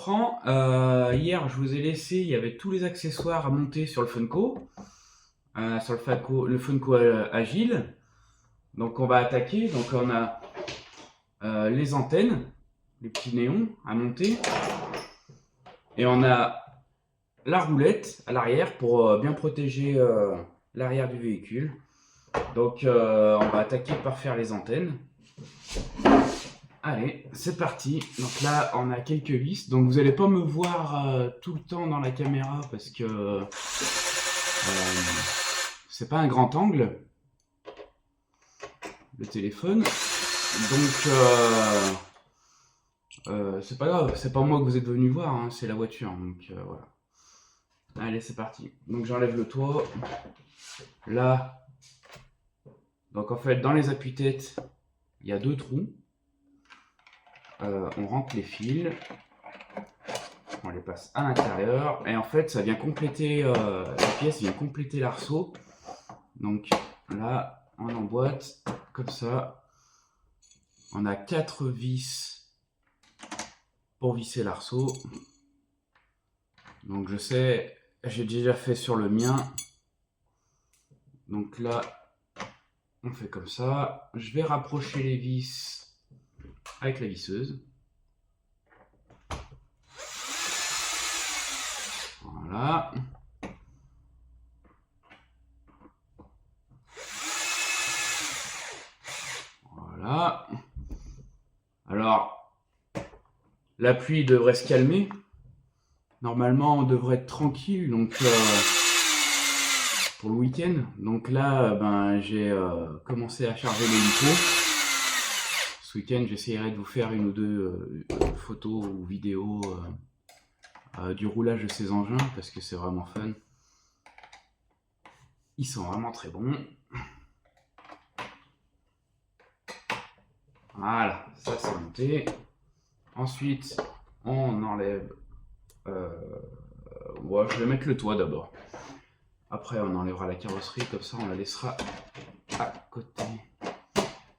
reprend. Hier, je vous ai laissé, il y avait tous les accessoires à monter sur le Funko, sur le Funko Agile. Donc on va attaquer. Donc on a les antennes, les petits néons à monter. Et on a la roulette à l'arrière pour bien protéger l'arrière du véhicule. Donc on va attaquer par faire les antennes. Allez, c'est parti. Donc là, on a quelques vis. Donc vous n'allez pas me voir tout le temps dans la caméra parce que c'est pas un grand angle, le téléphone. Donc c'est pas grave, c'est pas moi que vous êtes venu voir, hein, c'est la voiture. Donc voilà. Allez, c'est parti. Donc j'enlève le toit. Là, donc en fait, dans les appuis-têtes, il y a deux trous. On rentre les fils, on les passe à l'intérieur et en fait ça vient compléter la pièce, vient compléter l'arceau. Donc là on emboîte comme ça. On a 4 vis pour visser l'arceau. Donc je sais, j'ai déjà fait sur le mien. Donc là on fait comme ça. Je vais rapprocher les vis avec la visseuse. Voilà. Voilà. Alors, la pluie devrait se calmer. Normalement, on devrait être tranquille donc pour le week-end. Donc là, ben, j'ai commencé à charger l'hélico. Ce week-end, j'essaierai de vous faire une ou deux photos ou vidéos du roulage de ces engins parce que c'est vraiment fun. Ils sont vraiment très bons. Voilà, ça c'est monté. Ensuite, on enlève... ouais, je vais mettre le toit d'abord. Après, on enlèvera la carrosserie, comme ça on la laissera à côté.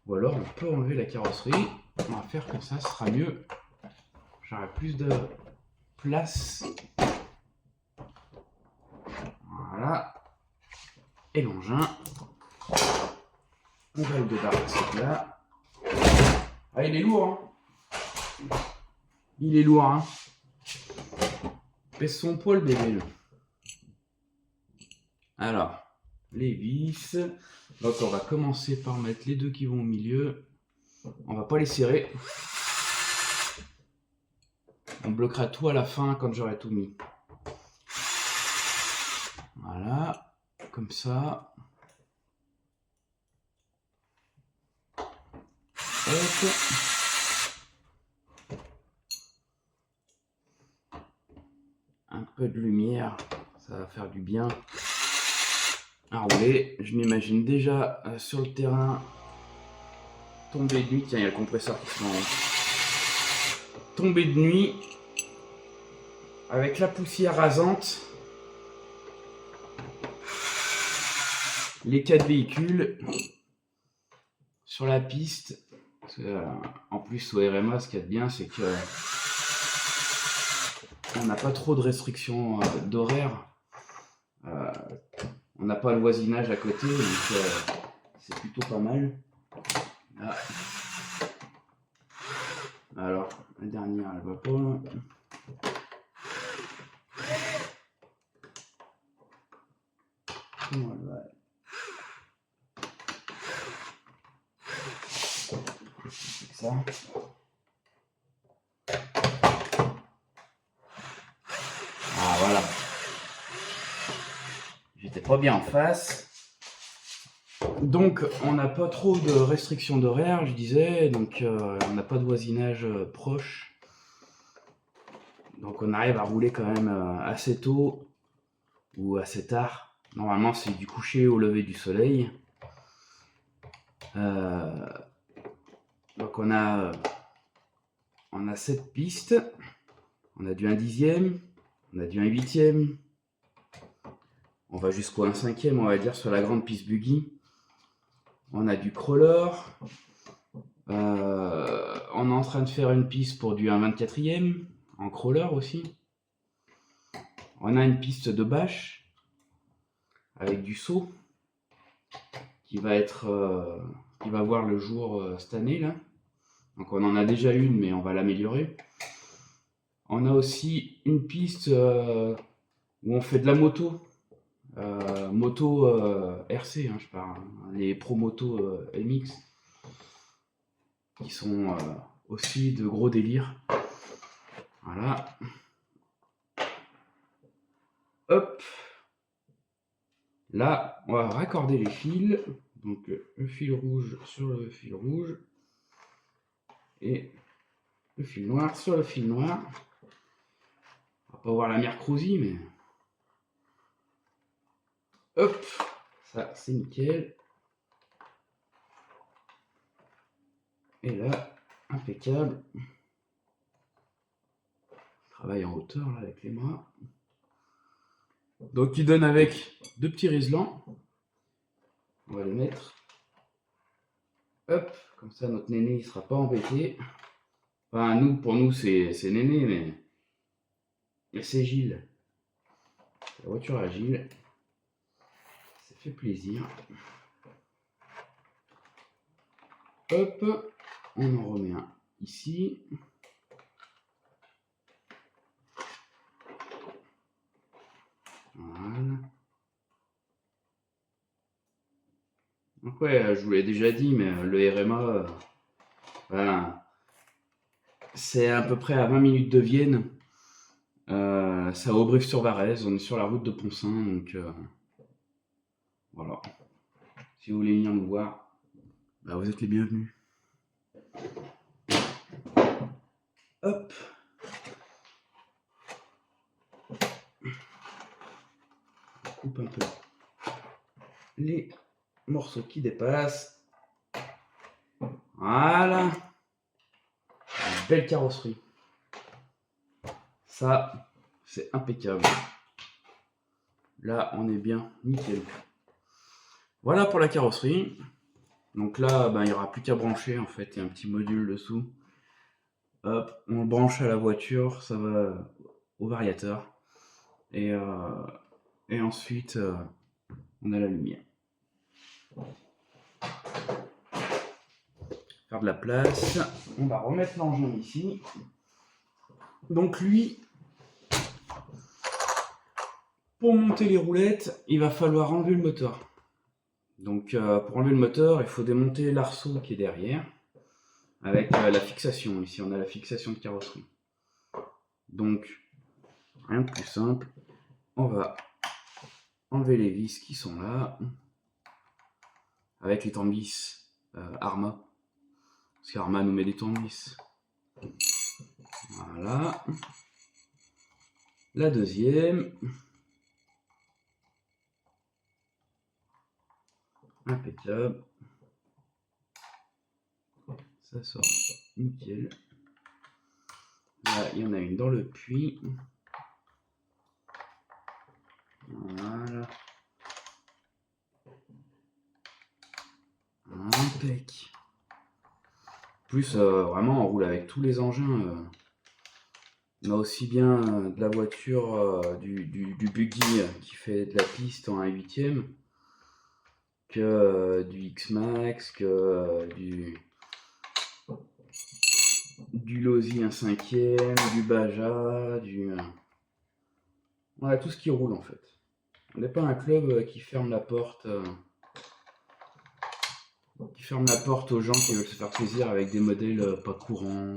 Ou alors, on peut enlever la carrosserie. On va faire comme ça, ce sera mieux. J'aurai plus de place. Voilà. Et l'engin. On va le débarrasser de là. Ah, il est lourd, hein. Il est lourd, hein. Pèse son poids, le bébé. Alors, les vis. Donc, on va commencer par mettre les deux qui vont au milieu. On va pas les serrer. On bloquera tout à la fin quand j'aurai tout mis. Voilà, comme ça. Hop. Un peu de lumière, ça va faire du bien à rouler. Je m'imagine déjà sur le terrain tomber de nuit. Tiens, il y a le compresseur qui se lance. Tomber de nuit avec la poussière rasante. Les 4 véhicules sur la piste. Parce que, en plus au RMA, ce qu'il y a de bien, c'est que on n'a pas trop de restrictions d'horaire. On n'a pas le voisinage à côté, donc c'est plutôt pas mal. Là. Alors, la dernière, elle va pas. Voilà. C'est ça. Ah voilà. J'étais pas bien en face. Donc on n'a pas trop de restrictions d'horaire, je disais, donc on n'a pas de voisinage proche. Donc on arrive à rouler quand même assez tôt ou assez tard. Normalement c'est du coucher au lever du soleil. Donc on a 7 pistes. On a du 1/10, on a du 1/8. On va jusqu'au 1/5, on va dire, sur la grande piste buggy. On a du crawler. On est en train de faire une piste pour du 1/24. en crawler aussi. On a une piste de bâche avec du saut qui va voir le jour cette année là. Donc on en a déjà une, mais on va l'améliorer. On a aussi une piste où on fait de la moto. Moto RC, hein, je parle. Les Pro Moto MX. Qui sont aussi de gros délires. Voilà. Hop. Là, on va raccorder les fils. Donc le fil rouge sur le fil rouge. Et le fil noir sur le fil noir. On va pas voir la mercredi, mais... Hop. Ça, c'est nickel. Et là, impeccable. Travail en hauteur là avec les bras. Donc il donne avec deux petits riselants. On va les mettre. Hop, comme ça notre néné il sera pas embêté. Enfin pour nous c'est néné, mais c'est Gilles. La voiture à Gilles. Ça fait plaisir. Hop, on en remet un ici. Voilà. Donc ouais, je vous l'ai déjà dit, mais le RMA, voilà, c'est à peu près à 20 minutes de Vienne. C'est à Auberive-sur-Varèse, on est sur la route de Poncin, donc voilà. Si vous voulez venir nous voir, bah, vous êtes les bienvenus. Hop. On coupe un peu les morceaux qui dépassent. Voilà. Une belle carrosserie. Ça, c'est impeccable. Là, on est bien nickel. Voilà pour la carrosserie. Donc là, il n'y aura plus qu'à brancher en fait. Il y a un petit module dessous. Hop, on le branche à la voiture, ça va au variateur. Et ensuite, on a la lumière. Faire de la place. On va remettre l'engin ici. Donc lui, pour monter les roulettes, il va falloir enlever le moteur. Donc pour enlever le moteur, il faut démonter l'arceau qui est derrière. Avec la fixation. Ici, on a la fixation de carrosserie. Donc, rien de plus simple. On va enlever les vis qui sont là. Avec les tournevis Arma. Parce qu'Arma nous met des tournevis. Voilà. La deuxième. Impeccable. Ça sort nickel. Là, il y en a une dans le puits. Voilà. Impec. En plus, vraiment, on roule avec tous les engins. On a aussi bien de la voiture, du buggy qui fait de la piste en 1/8e, que du X-Max, que du Losi 1/5e, du Baja, on a tout ce qui roule en fait. On n'est pas un club qui ferme la porte. Aux gens qui veulent se faire plaisir avec des modèles pas courants,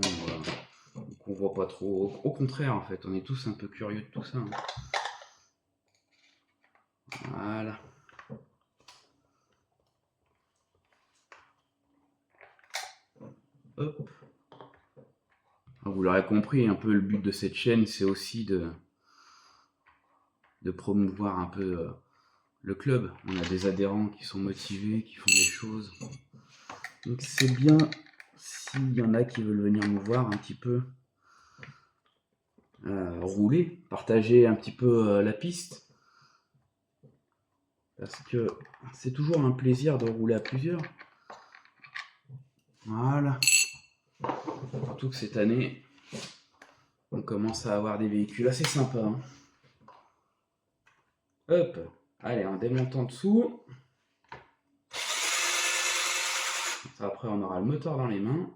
qu'on voit pas trop. Au contraire, en fait, on est tous un peu curieux de tout ça. Hein. Voilà. Hop. Alors, vous l'aurez compris, un peu le but de cette chaîne, c'est aussi de promouvoir un peu le club. On a des adhérents qui sont motivés, qui font des choses. Donc c'est bien s'il y en a qui veulent venir nous voir un petit peu rouler, partager un petit peu la piste. Parce que c'est toujours un plaisir de rouler à plusieurs. Voilà. Surtout que cette année, On commence à avoir des véhicules assez sympas. Hein. Hop, allez, en démontant dessous. Après, on aura le moteur dans les mains.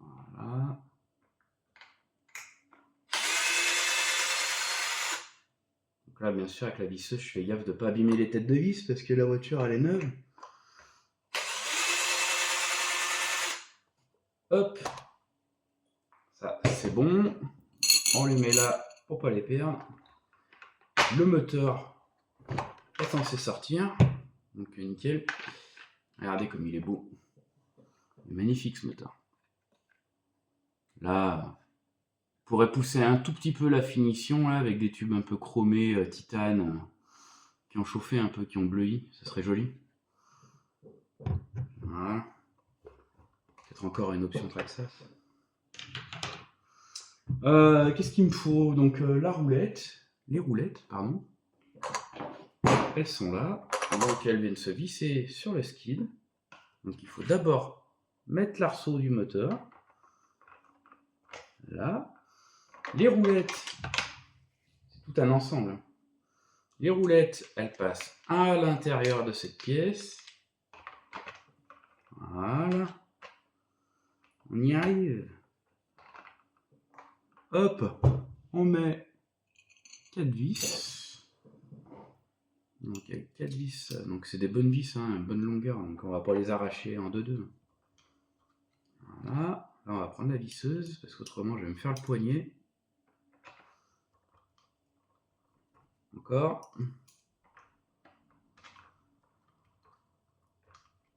Voilà. Donc là, bien sûr, avec la visseuse, je fais gaffe de ne pas abîmer les têtes de vis parce que la voiture, elle est neuve. Hop, ça c'est bon. On les met là pour pas les perdre. Le moteur est censé sortir. Donc nickel. Regardez comme il est beau. Il est magnifique ce moteur. Là, on pourrait pousser un tout petit peu la finition là, avec des tubes un peu chromés, titane, qui ont chauffé un peu, qui ont bleui. Ça serait joli. Voilà. Peut-être encore une option Traxxas. Qu'est-ce qu'il me faut? Donc la roulette, les roulettes, pardon. Elles sont là. Donc elles viennent se visser sur le skid. Donc il faut d'abord mettre l'arceau du moteur. Là. Les roulettes, c'est tout un ensemble. Les roulettes, elles passent à l'intérieur de cette pièce. Voilà. On y arrive. Hop, on met 4 vis. Donc avec 4 vis, donc c'est des bonnes vis, hein, bonne longueur, donc on va pas les arracher en 2-2. Voilà, là on va prendre la visseuse, parce qu'autrement je vais me faire le poignet. Encore.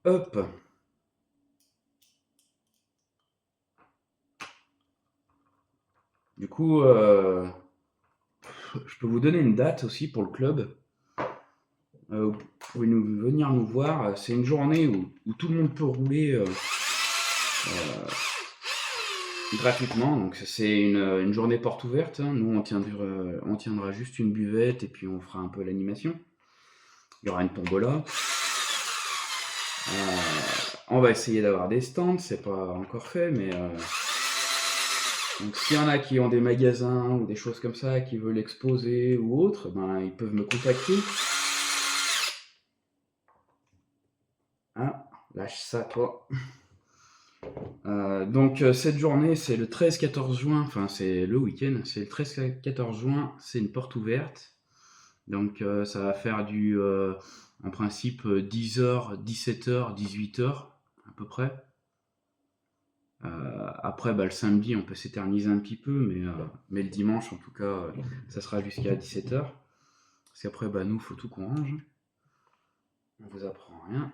Hop. Du coup, je peux vous donner une date aussi pour le club. Vous pouvez venir nous voir. C'est une journée où tout le monde peut rouler gratuitement. Donc c'est une journée porte ouverte. Hein. Nous, on tiendra juste une buvette et puis on fera un peu l'animation. Il y aura une tombola. On va essayer d'avoir des stands. C'est pas encore fait, mais... Donc s'il y en a qui ont des magasins ou des choses comme ça, qui veulent exposer ou autre, ben, ils peuvent me contacter. Ah, lâche ça toi. Donc cette journée c'est le 13-14 juin, enfin c'est le week-end, c'est le 13-14 juin, c'est une porte ouverte. Donc ça va faire du, en principe 10h, 17h, 18h à peu près. Après, bah, le samedi, on peut s'éterniser un petit peu, mais le dimanche, en tout cas, ça sera jusqu'à 17h. Parce qu'après, bah, nous, il faut tout qu'on range. On vous apprend rien.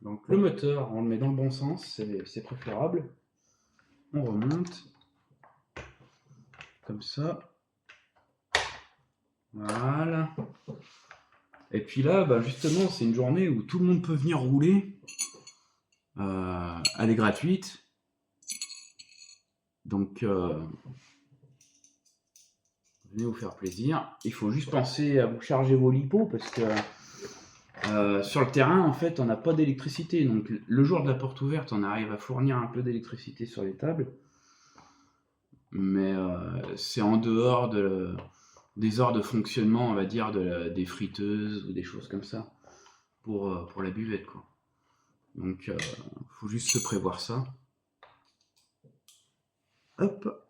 Donc, le moteur, on le met dans le bon sens, c'est préférable. On remonte. Comme ça. Voilà. Et puis là, bah, justement, c'est une journée où tout le monde peut venir rouler. Elle est gratuite. Donc, venez vous faire plaisir. Il faut juste penser à vous charger vos lipos parce que sur le terrain, en fait, on n'a pas d'électricité. Donc, le jour de la porte ouverte, on arrive à fournir un peu d'électricité sur les tables. Mais c'est en dehors des heures de fonctionnement, on va dire, des friteuses ou des choses comme ça pour la buvette, quoi. Donc, faut juste se prévoir ça. Hop.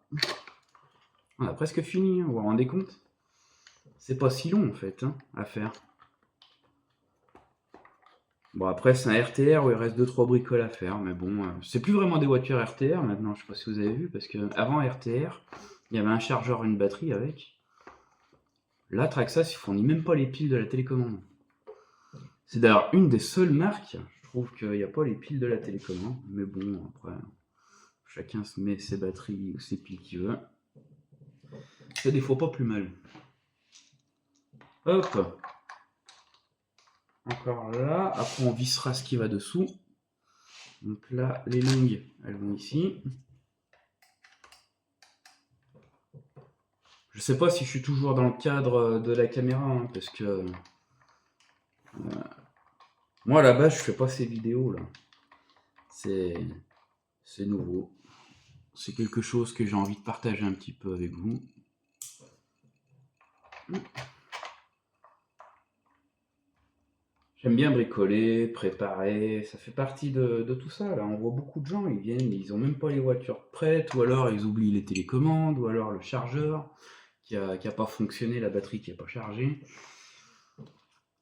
On a presque fini, hein, vous vous rendez compte? C'est pas si long en fait hein, à faire. Bon après c'est un RTR où il reste 2-3 bricoles à faire, mais bon, c'est plus vraiment des voitures RTR maintenant, je sais pas si vous avez vu, parce que avant RTR, il y avait un chargeur et une batterie avec. Là Traxxas il fournit même pas les piles de la télécommande. C'est d'ailleurs une des seules marques, je trouve qu'il n'y a pas les piles de la télécommande, mais bon après, chacun se met ses batteries ou ses piles qu'il veut. C'est des fois pas plus mal. Hop. Encore là. Après, on vissera ce qui va dessous. Donc là, les longues, elles vont ici. Je sais pas si je suis toujours dans le cadre de la caméra, hein, parce que... moi, à la base, je fais pas ces vidéos, là. C'est nouveau. C'est quelque chose que j'ai envie de partager un petit peu avec vous. J'aime bien bricoler, préparer, ça fait partie de tout ça. Là, on voit beaucoup de gens, ils viennent, ils ont même pas les voitures prêtes, ou alors ils oublient les télécommandes, ou alors le chargeur qui a pas fonctionné, la batterie qui a pas chargé.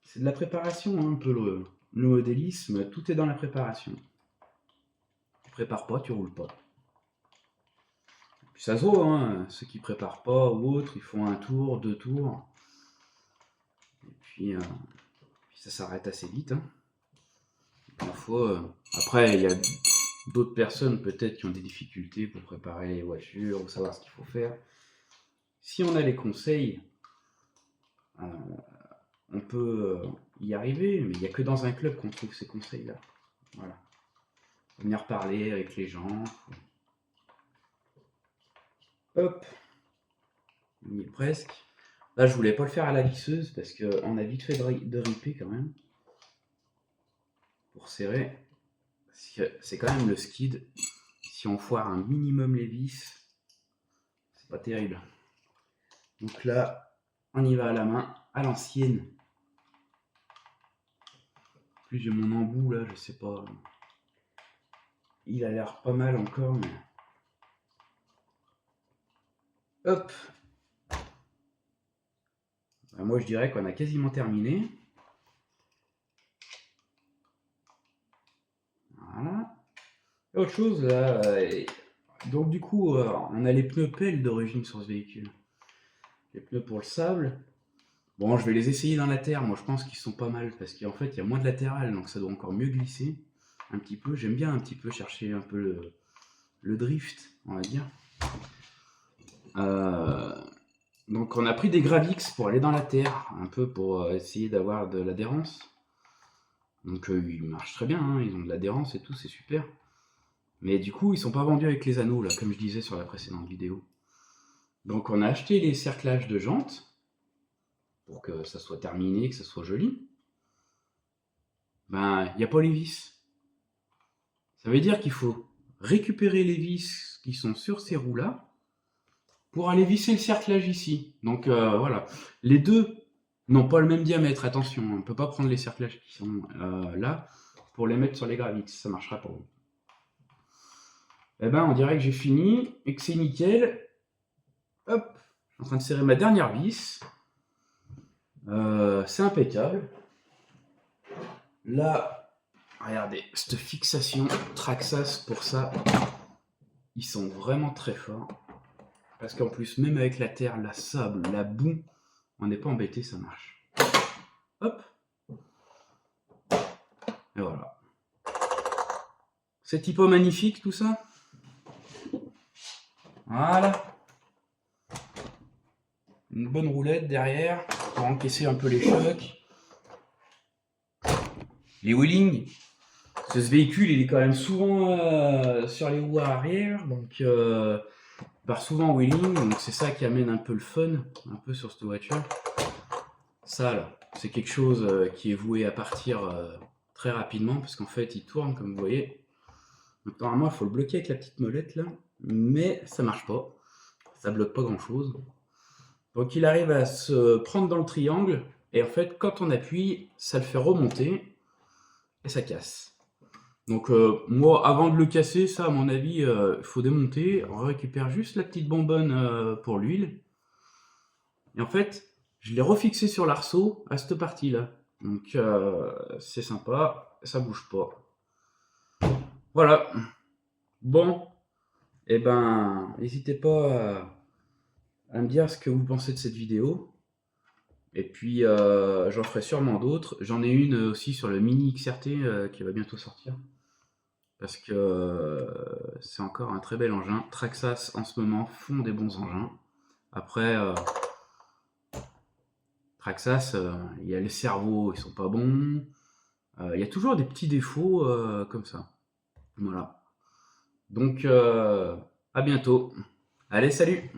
C'est de la préparation, hein, un peu le modélisme, tout est dans la préparation. Tu prépares pas, tu roules pas. Puis ça se voit, hein, ceux qui préparent pas ou autres, ils font un tour, 2 tours, et puis ça s'arrête assez vite. Hein. Parfois, après, il y a d'autres personnes peut-être qui ont des difficultés pour préparer les voitures ou savoir ce qu'il faut faire. Si on a les conseils, on peut y arriver, mais il n'y a que dans un club qu'on trouve ces conseils-là. Voilà. Venir parler avec les gens. Hop, on y est presque. Là, je voulais pas le faire à la visseuse parce qu'on a vite fait de ripper quand même. Pour serrer. C'est quand même le skid. Si on foire un minimum les vis, c'est pas terrible. Donc là, on y va à la main, à l'ancienne. En plus, j'ai mon embout là, je sais pas. Il a l'air pas mal encore, mais. Hop! Ben, moi, je dirais qu'on a quasiment terminé. Voilà. Et autre chose là. Donc, du coup, on a les pneus pelles d'origine sur ce véhicule. Les pneus pour le sable. Bon, je vais les essayer dans la terre. Moi, je pense qu'ils sont pas mal parce qu'en fait, il y a moins de latéral, donc ça doit encore mieux glisser. Un petit peu. J'aime bien un petit peu chercher un peu le drift, on va dire. Donc, on a pris des Gravix pour aller dans la terre, un peu pour essayer d'avoir de l'adhérence. Donc, ils marchent très bien, hein, ils ont de l'adhérence et tout, c'est super. Mais du coup, ils sont pas vendus avec les anneaux, là, comme je disais sur la précédente vidéo. Donc, on a acheté les cerclages de jantes pour que ça soit terminé, que ça soit joli. Ben, il n'y a pas les vis. Ça veut dire qu'il faut récupérer les vis qui sont sur ces roues-là pour aller visser le cerclage ici. Donc voilà, les deux n'ont pas le même diamètre, attention, on ne peut pas prendre les cerclages qui sont là pour les mettre sur les Gravix, ça ne marchera pas. Eh ben, on dirait que j'ai fini et que c'est nickel. Hop, je suis en train de serrer ma dernière vis. C'est impeccable. Là, regardez, cette fixation Traxxas pour ça, ils sont vraiment très forts. Parce qu'en plus, même avec la terre, la sable, la boue, on n'est pas embêté, ça marche. Hop. Et voilà. C'est typo magnifique tout ça. Voilà. Une bonne roulette derrière pour encaisser un peu les chocs. Les wheelings. Ce véhicule, il est quand même souvent sur les roues arrière, donc il part souvent en wheeling, donc c'est ça qui amène un peu le fun, un peu sur cette voiture. Ça, là, c'est quelque chose qui est voué à partir très rapidement, parce qu'en fait, il tourne, comme vous voyez. Donc normalement, il faut le bloquer avec la petite molette, là, mais ça marche pas. Ça bloque pas grand-chose. Donc il arrive à se prendre dans le triangle, et en fait, quand on appuie, ça le fait remonter, et ça casse. Donc moi, avant de le casser, ça, à mon avis, il faut démonter. On récupère juste la petite bonbonne pour l'huile. Et en fait, je l'ai refixé sur l'arceau à cette partie-là. Donc c'est sympa, ça bouge pas. Voilà. Bon, et ben, n'hésitez pas à me dire ce que vous pensez de cette vidéo. Et puis j'en ferai sûrement d'autres. J'en ai une aussi sur le Mini XRT qui va bientôt sortir. Parce que c'est encore un très bel engin. Traxxas en ce moment font des bons engins. Après, Traxxas, il y a les cerveaux, ils sont pas bons. Il y a toujours des petits défauts comme ça. Voilà. Donc, à bientôt. Allez, salut!